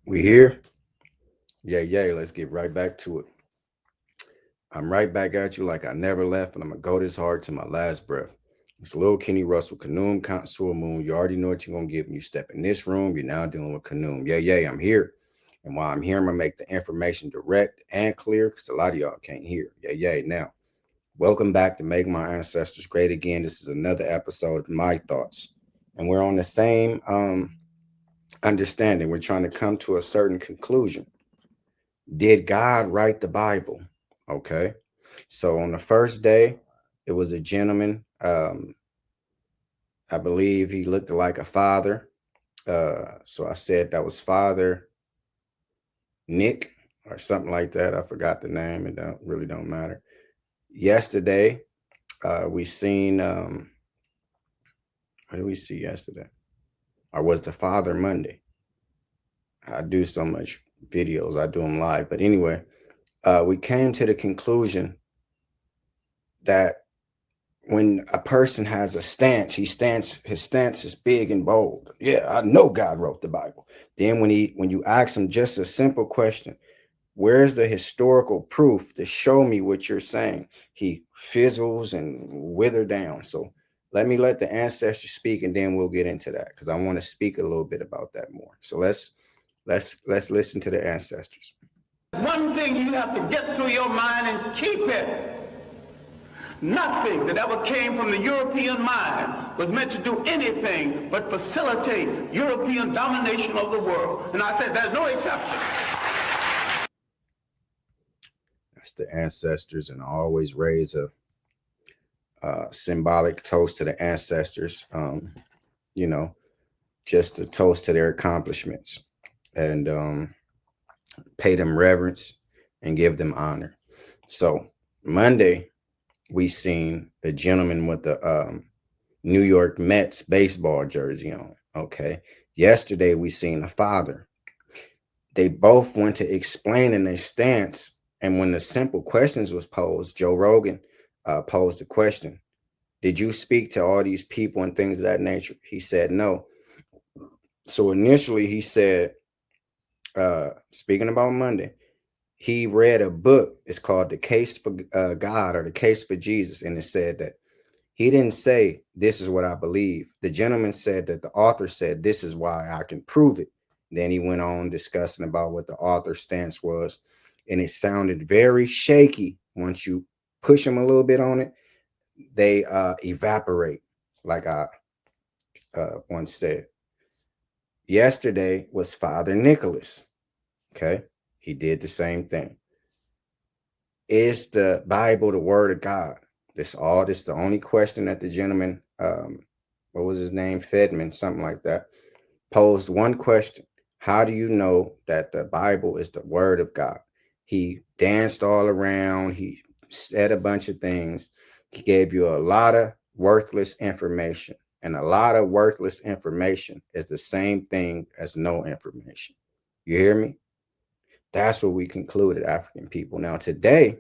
We here? Yeah, let's get right back to it. I'm right back at you like I never left, and I'm gonna go this hard to my last breath. It's Lil Kenny Russell, Kanoom, Consul Moon. You already know what you're gonna get when you step in this room. You're now dealing with Kanoom. Yeah, I'm here. And while I'm here, I'm gonna make the information direct and clear because a lot of y'all can't hear. Yeah. Now, welcome back to Make My Ancestors Great Again. This is another episode of My Thoughts. And we're on the same understanding. We're trying to come to a certain conclusion. Did God write the Bible? Okay. So on the first day, it was a gentleman. I believe he looked like a father. So I said that was Father Nick or something like that. I forgot the name. It really don't matter. Yesterday, we seen what did we see yesterday? Or was the Father Monday? I do so much videos. I do them live. But anyway, we came to the conclusion that when a person has a stance, his stance is big and bold. Yeah, I know God wrote the Bible. Then when you ask him just a simple question, where's the historical proof to show me what you're saying? He fizzles and wither down. So let the ancestors speak, and then we'll get into that because I want to speak a little bit about that more. So let's listen to the ancestors. One thing you have to get through your mind and keep it. Nothing that ever came from the European mind was meant to do anything but facilitate European domination of the world. And I said there's no exception. That's the ancestors, and I always raise a symbolic toast to the ancestors, just a toast to their accomplishments and pay them reverence and give them honor. So Monday, we seen the gentleman with the New York Mets baseball jersey on. Okay. Yesterday, we seen a father. They both went to explaining their stance. And when the simple questions was posed, Joe Rogan posed the question, did you speak to all these people and things of that nature? He said no. So initially he said, speaking about Monday, he read a book. It's called The Case for God or The Case for Jesus. And it said that he didn't say, this is what I believe. The gentleman said that the author said, this is why I can prove it. Then he went on discussing about what the author's stance was. And it sounded very shaky. Once you push them a little bit on it, they evaporate, like I once said. Yesterday was Father Nicholas. Okay. He did the same thing. Is the Bible the word of God? This the only question that the gentleman, what was his name? Fedman, something like that, posed one question. How do you know that the Bible is the word of God? He danced all around. He said a bunch of things. He gave you a lot of worthless information. And a lot of worthless information is the same thing as no information. You hear me? That's what we concluded, African people. Now, today,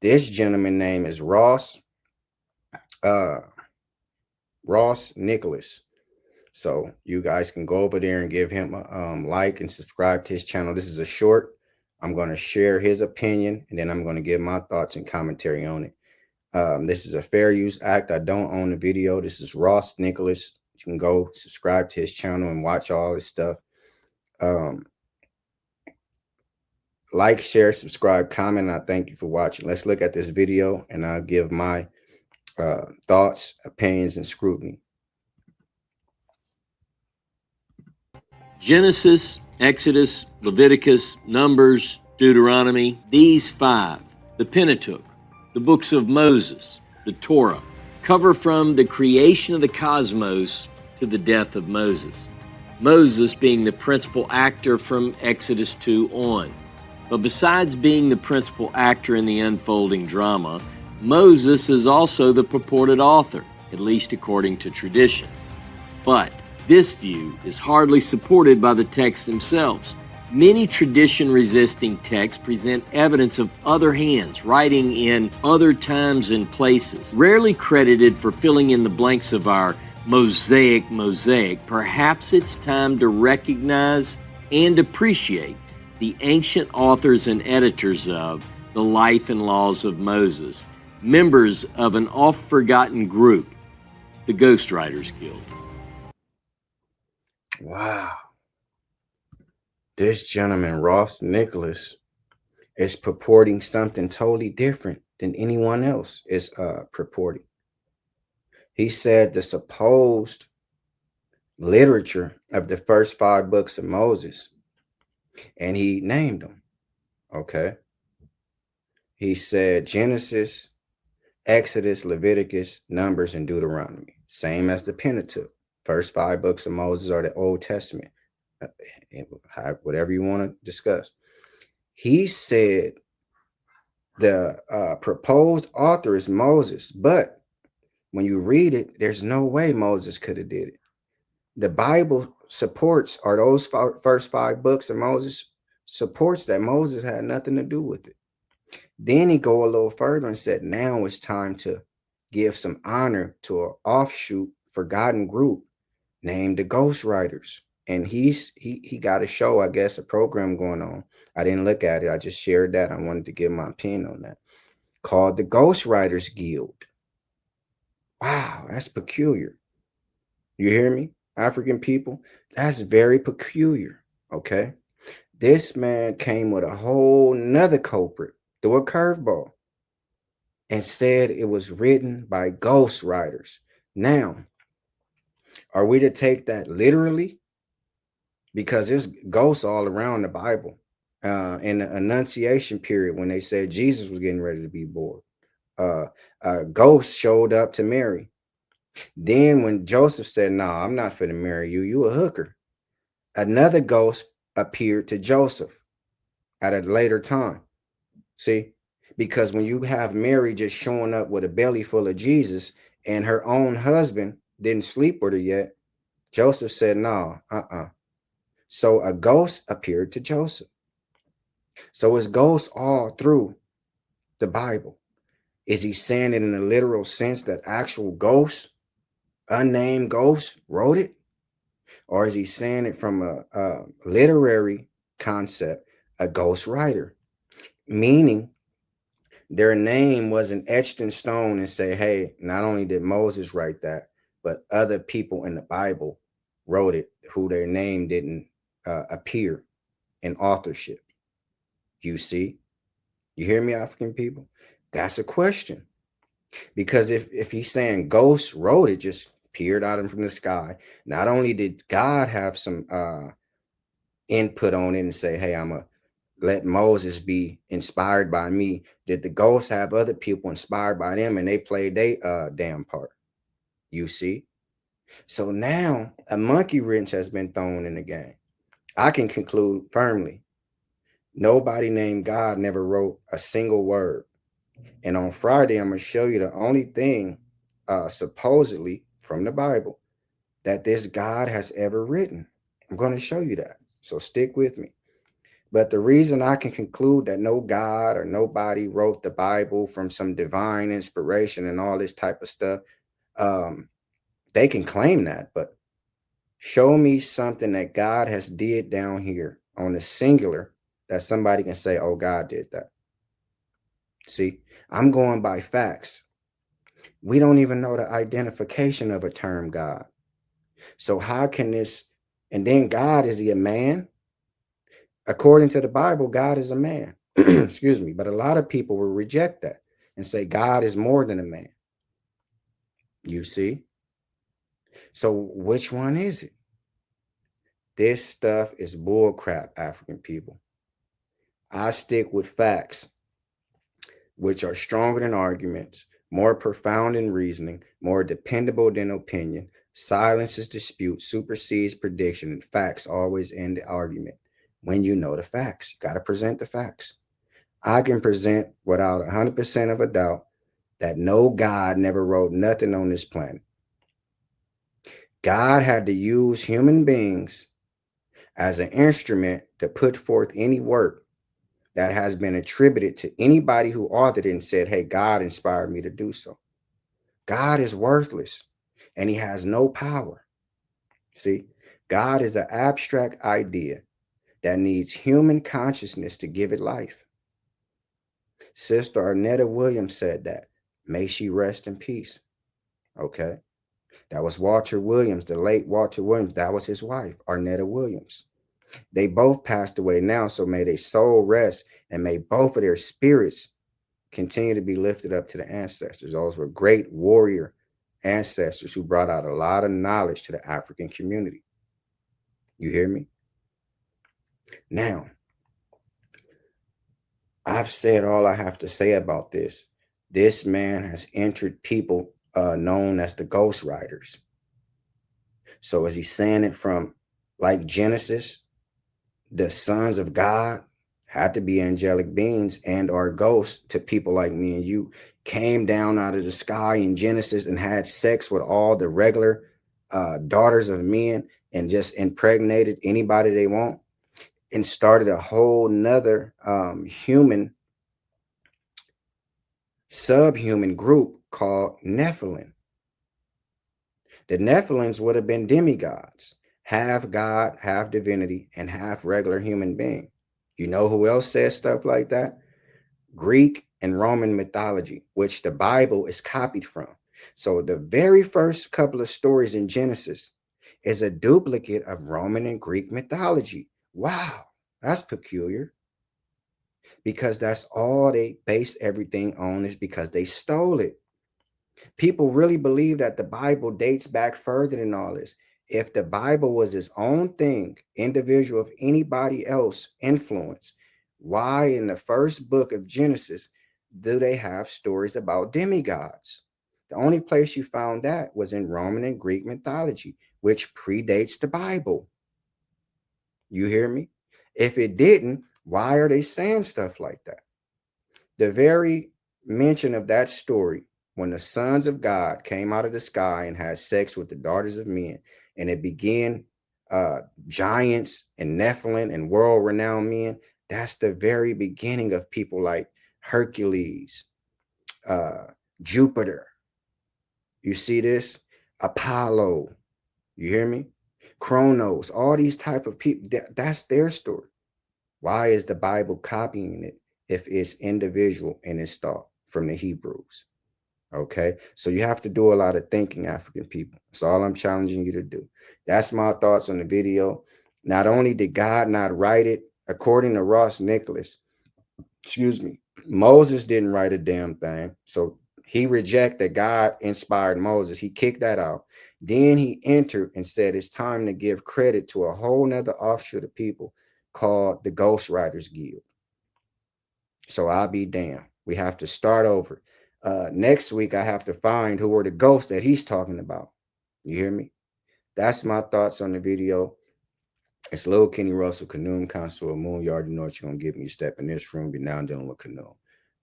this gentleman name is Ross Nicholas. So you guys can go over there and give him a like and subscribe to his channel. This is a short. I'm going to share his opinion, and then I'm going to give my thoughts and commentary on it. This is a fair use act. I don't own the video. This is Ross Nicholas. You can go subscribe to his channel and watch all his stuff. Like, share, subscribe, comment. I thank you for watching. Let's look at this video, and I'll give my thoughts, opinions, and scrutiny. Genesis, Exodus, Leviticus, Numbers, Deuteronomy, these five, the Pentateuch, the books of Moses, the Torah, cover from the creation of the cosmos to the death of Moses. Moses being the principal actor from Exodus 2 on. But besides being the principal actor in the unfolding drama, Moses is also the purported author, at least according to tradition. But this view is hardly supported by the texts themselves. Many tradition-resisting texts present evidence of other hands writing in other times and places, rarely credited for filling in the blanks of our mosaic. Perhaps it's time to recognize and appreciate the ancient authors and editors of The Life and Laws of Moses, members of an oft-forgotten group, the Ghostwriters Guild. Wow. This gentleman, Ross Nicholas, is purporting something totally different than anyone else is purporting. He said the supposed literature of the first 5 books of Moses, and he named them. Okay. He said Genesis, Exodus, Leviticus, Numbers, and Deuteronomy. Same as the Pentateuch. First 5 books of Moses are the Old Testament. Whatever you want to discuss. He said the proposed author is Moses, but when you read it, there's no way Moses could have did it. The Bible supports, or those first 5 books of Moses supports that Moses had nothing to do with it. Then he go a little further and said, now it's time to give some honor to an offshoot forgotten group named the Ghostwriters. And he got a show, I guess, a program going on. I didn't look at it. I just shared that. I wanted to give my opinion on that. Called the Ghostwriters Guild. Wow, that's peculiar. You hear me? African people, that's very peculiar. Okay. This man came with a whole nother culprit, threw a curveball, and said it was written by ghostwriters. Now, are we to take that literally? Because there's ghosts all around the Bible. In the Annunciation period, when they said Jesus was getting ready to be born, ghosts showed up to Mary. Then when Joseph said, no, I'm not finna marry you, you a hooker, another ghost appeared to Joseph at a later time. See, because when you have Mary just showing up with a belly full of Jesus and her own husband didn't sleep with her yet, Joseph said, no, So a ghost appeared to Joseph. So it's ghosts all through the Bible. Is he saying it in a literal sense that actual ghosts, unnamed ghosts, wrote it? Or is he saying it from a literary concept, a ghost writer? Meaning their name wasn't etched in stone and say, hey, not only did Moses write that, but other people in the Bible wrote it who their name didn't appear in authorship. You see? You hear me, African people? That's a question. Because if he's saying ghosts wrote it, just appeared out from the sky, not only did God have some input on it and say, hey, I'm going to let Moses be inspired by me, did the ghosts have other people inspired by them and they played their damn part? You see? So now a monkey wrench has been thrown in the game. I can conclude firmly, nobody named God never wrote a single word. And on Friday, I'm going to show you the only thing supposedly from the Bible that this God has ever written. I'm going to show you that. So stick with me. But the reason I can conclude that no God or nobody wrote the Bible from some divine inspiration and all this type of stuff, they can claim that, but show me something that God has did down here on the singular that somebody can say, oh, God did that. See, I'm going by facts. We don't even know the identification of a term God. So how can this, and then God, is he a man? According to the Bible, God is a man. Excuse me. But a lot of people will reject that and say God is more than a man. You see? So which one is it? This stuff is bull crap, African people. I stick with facts, which are stronger than arguments, more profound in reasoning, more dependable than opinion. Silences dispute, supersedes prediction, and facts always end the argument. When you know the facts, you got to present the facts. I can present without 100% of a doubt that no God never wrote nothing on this planet. God had to use human beings as an instrument to put forth any work that has been attributed to anybody who authored it and said, hey, God inspired me to do so. God is worthless and he has no power. See, God is an abstract idea that needs human consciousness to give it life. Sister Arnetta Williams said that. May she rest in peace. Okay. That was Walter Williams, the late Walter Williams. That was his wife, Arnetta Williams. They both passed away now, so may their soul rest and may both of their spirits continue to be lifted up to the ancestors. Those were great warrior ancestors who brought out a lot of knowledge to the African community. You hear me? Now, I've said all I have to say about this. This man has entered people known as the Ghost Riders. So is he saying it from like Genesis? The sons of God had to be angelic beings and or ghosts to people like me and you, came down out of the sky in Genesis and had sex with all the regular daughters of men and just impregnated anybody they want and started a whole nother human subhuman group called Nephilim. The Nephilims would have been demigods, half God, half divinity, and half regular human being. You know who else says stuff like that? Greek and Roman mythology, which the Bible is copied from. So the very first couple of stories in Genesis is a duplicate of Roman and Greek mythology. Wow, that's peculiar. Because that's all they base everything on, is because they stole it. People really believe that the Bible dates back further than all this. If the Bible was its own thing, individual of anybody else influence, why in the first book of Genesis do they have stories about demigods? The only place you found that was in Roman and Greek mythology, which predates the Bible. You hear me? If it didn't, why are they saying stuff like that? The very mention of that story, when the sons of God came out of the sky and had sex with the daughters of men, and it began giants and Nephilim and world-renowned men, that's the very beginning of people like Hercules, Jupiter. You see this? Apollo. You hear me? Kronos, all these type of people, that's their story. Why is the Bible copying it if it's individual and it's thought from the Hebrews? Okay, so you have to do a lot of thinking, African people. That's all I'm challenging you to do. That's my thoughts on the video. Not only did God not write it, according to Ross Nicholas, excuse me, Moses didn't write a damn thing. So he rejected God inspired Moses. He kicked that out. Then he entered and said it's time to give credit to a whole nother offshoot of people called the Ghost Riders Guild. So I'll be damned. We have to start over. Next week, I have to find who were the ghosts that he's talking about. You hear me? That's my thoughts on the video. It's Lil Kenny Russell, Kanoom, Consul, Moon. You already know what you're going to get when you step in this room. You're now dealing with Kanoom.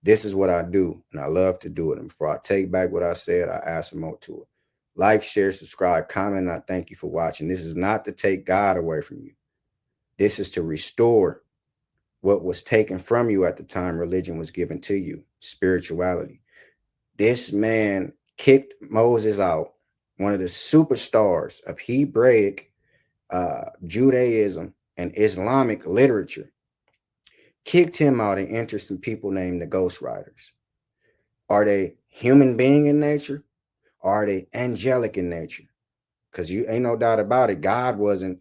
This is what I do, and I love to do it. And before I take back what I said, I add some more to it. Like, share, subscribe, comment, and I thank you for watching. This is not to take God away from you. This is to restore what was taken from you at the time religion was given to you, spirituality. This man kicked Moses out, one of the superstars of Hebraic Judaism and Islamic literature, kicked him out and entered some people named the Ghost Riders. Are they human being in nature? Or are they angelic in nature? Because you ain't no doubt about it. God wasn't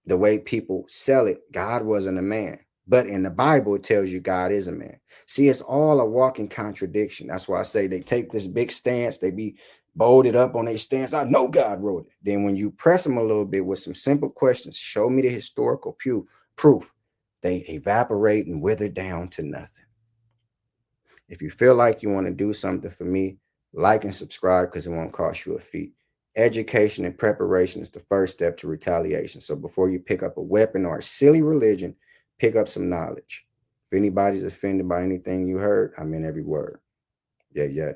the way people sell it. God wasn't a man. But in the Bible, it tells you God is a man. See, it's all a walking contradiction. That's why I say they take this big stance. They be bolded up on their stance. I know God wrote it. Then when you press them a little bit with some simple questions, show me the historical proof, they evaporate and wither down to nothing. If you feel like you want to do something for me, like and subscribe because it won't cost you a fee. Education and preparation is the first step to retaliation. So before you pick up a weapon or a silly religion, pick up some knowledge. If anybody's offended by anything you heard, I meant every word. Yeah.